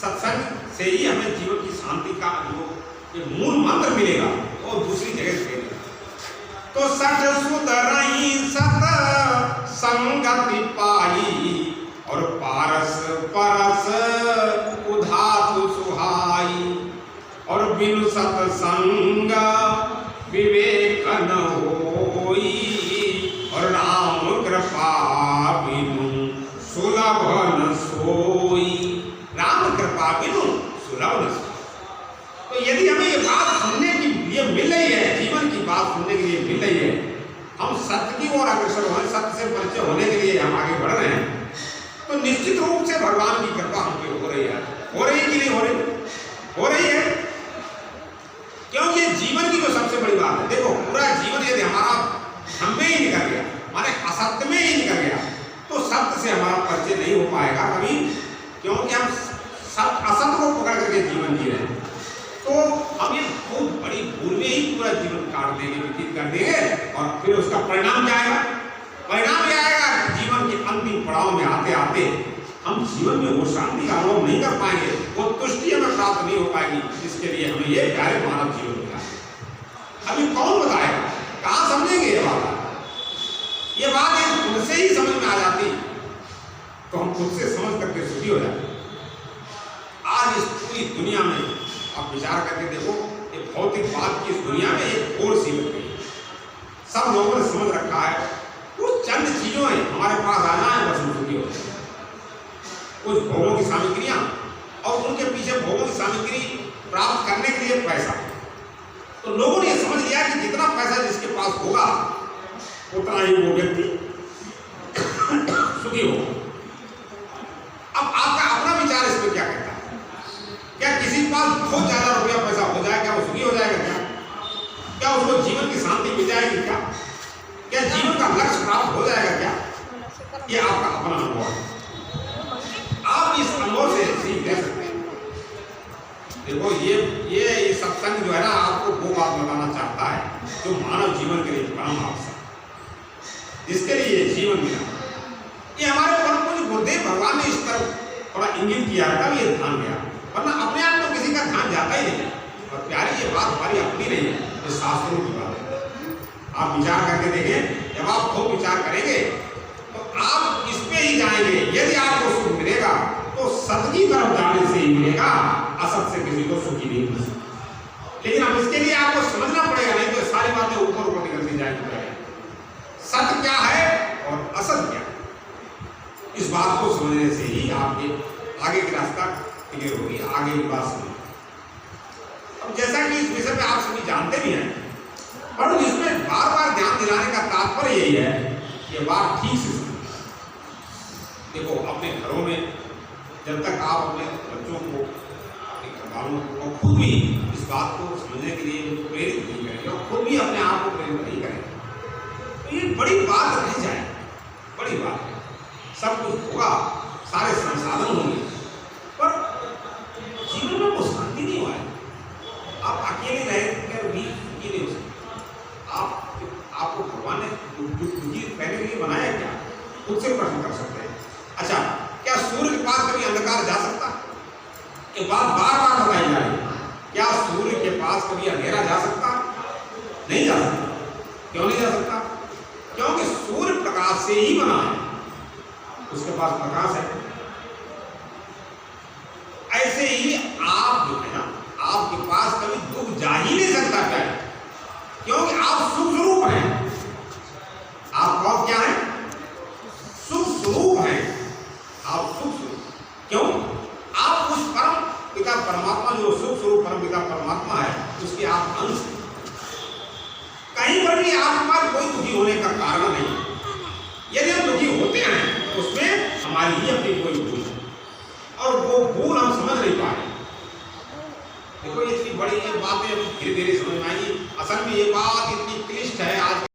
सत्संग से ही हमें जीवन की शांति का जो ये मूल मंत्र मिलेगा और दूसरी जगह से मिलेगा। तो सठ सुधरई सत संगति पाई और पारस परस उधातु सुहाई और बिनु सत्संग विवेक न होई और राम कृपा बिनु सुलभ न सोई। राम कृपा बिनु सुलभ न सोई। तो यदि हमें ये बात सुनने की ये मिल रही है, जीवन की बात सुनने के लिए मिल रही है, हम सत्य की ओर अग्रसर हो, सत्य से परिचय होने के लिए हम आगे बढ़ रहे हैं, तो निश्चित रूप से भगवान की कृपा हम पे हो रही है। हो रही है कि नहीं हो रही? हो रही है, क्योंकि जीवन की जो सबसे बड़ी बात है, देखो पूरा जीवन यदि हमारा हम में ही निकल गया, माने असत्य में ही निकल गया, तो सत्य से हमारा परिचय नहीं हो पाएगा कभी, क्योंकि हम असत्य को पकड़ करके जीवन जी रहे हैं। तो हम ये बहुत बड़ी भूल में ही पूरा जीवन काट देंगे, व्यतीत कर देंगे, और फिर उसका परिणाम क्या आएगा? परिणाम यह आएगा कि जीवन के अंतिम पड़ाव में आते आते हम जीवन में वो शांति का अनुभव नहीं कर पाएंगे, वो तुष्टि हमें प्राप्त नहीं हो पाएगी, जिसके लिए हमें ये प्यारे मानव जीवन मिला। अभी कौन बताएगा? कहाँ समझेंगे ये बात? ये बात यदि खुद से ही समझ में आ जाती तो हम खुद से समझ करके सुखी हो जाते। आज इस पूरी दुनिया में आप विचार करके देखो, ये भौतिक बात की इस दुनिया में एक और सी बन गई। सब लोगों ने समझ रखा है कुछ चंद चीजों है हमारे पास आना है, बस हम सुखी हो जाए। कुछ भोगों की सामग्रियां और उनके पीछे भोगों की सामग्री प्राप्त करने के लिए पैसा। तो लोगों ने समझ लिया कि जितना पैसा जिसके पास होगा उतना ही वो व्यक्ति सुखी होगा। अब आपका अपना विचार इस पर क्या कहता है? क्या किसी के पास बहुत ज्यादा रुपया पैसा हो जाए, क्या वो सुखी हो जाएगा? क्या उसको जीवन की शांति मिल जाएगी? क्या जीवन का लक्ष्य प्राप्त हो जाएगा? क्या ये आपका अपना अनुभव है, आप इस अनुभव से सीख ले सकते हैं। देखो ये सत्संग जो है ना, आपको वो बात बताना चाहता है जो मानव जीवन के लिए परम आवश्यक, जिसके लिए ये जीवन मिला। ये हमारे परम पूज्य गुरुदेव भगवान ने इस तरफ थोड़ा इंगित किया, तब ये ध्यान गया, वरना अपने आप तो किसी का ध्यान जाता ही नहीं। और प्यारी ये बात हमारी अपनी नहीं है, ये शास्त्रों की बात है। आप विचार करके देखें, जब आप खूब विचार करेंगे तो आप इस पे ही जाएंगे। यदि आपको सुख मिलेगा तो सत्य की तरफ जाने से ही मिलेगा, असत से किसी को सुखी नहीं मिल सकता। लेकिन अब इसके लिए आपको समझना पड़ेगा, नहीं तो सारी बातें ऊपर ऊपर निकलती जाएंगी। सत्य क्या है और असत क्या है, इस बात को समझने से ही आपके आगे की रास्ता क्लियर होगी, आगे की बात समझ। अब जैसा कि इस विषय में आप सभी जानते भी हैं, पर इसमें बार बार ध्यान दिलाने का तात्पर्य यही है कि ये बात ठीक से समझ। देखो अपने घरों में जब तक आप अपने बच्चों को, अपने घर वालों को खुद भी इस बात को समझने के लिए प्रेरित नहीं करेंगे और खुद भी अपने आप को प्रेरित नहीं करेंगे, तो ये बड़ी बात रह जाए। बड़ी बात है, सब कुछ होगा, सारे संसाधन होंगे, पर जीवन में वो शांति नहीं हुआ है। आप अकेले रहकर भी सुखी नहीं हो सकते। आपको भगवान ने दुखी रहने के लिए बनाया क्या? खुद से प्रश्न कर सकते हैं। अच्छा, क्या सूर्य के पास कभी अंधकार जा सकता? ये बात बार बार बताई जा रही है। क्या सूर्य के पास कभी अंधेरा जा सकता? नहीं जा सकता। क्यों नहीं जा सकता? क्योंकि सूर्य प्रकाश से ही बना है, उसके पास प्रकाश है। ऐसे ही आप जो है ना, आपके पास कभी दुख जा ही नहीं सकता। क्या है? क्योंकि आप सुख स्वरूप हैं। आप कौन क्या है? सुख स्वरूप हैं। आप सुख स्वरूप क्यों? आप उस परम पिता परमात्मा, जो सुख स्वरूप परम पिता परमात्मा है, उसके आप अंश। कहीं पर भी आपके पास कोई दुखी होने का कारण नहीं। यदि हम दुखी होते हैं उसमें हमारी ही अपनी कोई भूल है, और वो भूल हम समझ नहीं पाए। देखो इतनी बड़ी ये बातें धीरे धीरे समझ में आएगी। असल में ये बात इतनी क्लिष्ट है आज।